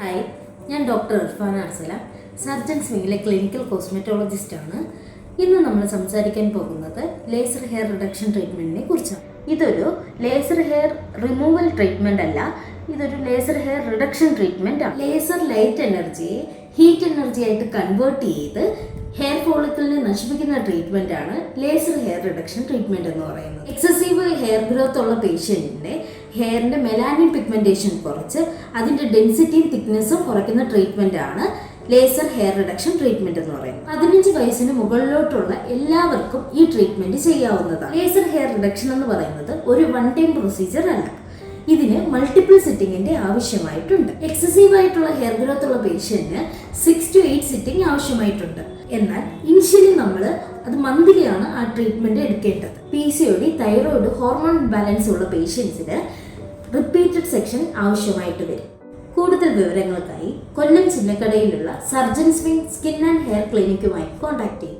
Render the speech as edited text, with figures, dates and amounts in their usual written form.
Hi, ഞാൻ doctor Irfana അർസല, surgeons വിങ്ങിലെ clinical കോസ്മെറ്റോളജിസ്റ്റാണ്. ഇന്ന് നമ്മൾ സംസാരിക്കാൻ പോകുന്നത് ലേസർ ഹെയർ റിഡക്ഷൻ ട്രീറ്റ്മെൻറ്റിനെ കുറിച്ചാണ്. ഇതൊരു ലേസർ ഹെയർ റിമൂവൽ ട്രീറ്റ്മെൻ്റ് അല്ല, ഇതൊരു ലേസർ ഹെയർ റിഡക്ഷൻ ട്രീറ്റ്മെൻ്റ് ആണ്. ലേസർ ലൈറ്റ് എനർജിയെ ഹീറ്റ് എനർജി ആയിട്ട് കൺവേർട്ട് ചെയ്ത് ഹെയർ ഫോളിക്കിളിനെ നശിപ്പിക്കുന്ന ട്രീറ്റ്മെൻ്റ് ആണ് ലേസർ ഹെയർ റിഡക്ഷൻ ട്രീറ്റ്മെൻറ്റ് എന്ന് പറയുന്നത്. എക്സസീവ് ഹെയർ ഗ്രോത്ത് ഉള്ള പേഷ്യൻറ്റിൻ്റെ ഹെയറിൻ്റെ മെലാനിൻ പിഗ്മെൻറ്റേഷൻ കുറച്ച് അതിൻ്റെ ഡെൻസിറ്റിയും തിക്നെസ്സും കുറയ്ക്കുന്ന ട്രീറ്റ്മെൻ്റ് ആണ് ലേസർ ഹെയർ റിഡക്ഷൻ ട്രീറ്റ്മെൻറ്റ് എന്ന് പറയുന്നത്. 15 വയസ്സിന് മുകളിലോട്ടുള്ള എല്ലാവർക്കും ഈ ട്രീറ്റ്മെൻറ്റ് ചെയ്യാവുന്നതാണ്. ലേസർ ഹെയർ റിഡക്ഷൻ എന്ന് പറയുന്നത് ഒരു വൺ ടൈം പ്രൊസീജിയർ അല്ല, ഇതിന് മൾട്ടിപ്പിൾ സിറ്റിങ്ങിന്റെ ആവശ്യമായിട്ടുണ്ട്. എക്സസീവ് ആയിട്ടുള്ള ഹെയർ ഗ്രോത്ത് ഉള്ള പേഷ്യന്റിന് 6 to 8 സിറ്റിംഗ് ആവശ്യമായിട്ടുണ്ട്. എന്നാൽ ഇനിഷ്യലി നമ്മൾ അത് മന്ത്ലിയാണ് ആ ട്രീറ്റ്മെന്റ് എടുക്കേണ്ടത്. PCOD, തൈറോയിഡ്, ഹോർമോൺ ബാലൻസ് ഉള്ള പേഷ്യൻസിന് റിപ്പീറ്റഡ് സെക്ഷൻ ആവശ്യമായിട്ട് വരും. കൂടുതൽ വിവരങ്ങൾക്കായി കൊല്ലം ചിന്നക്കടയിലുള്ള surgeons wing skin and hair ക്ലിനിക്കുമായി കോൺടാക്ട് ചെയ്യുക.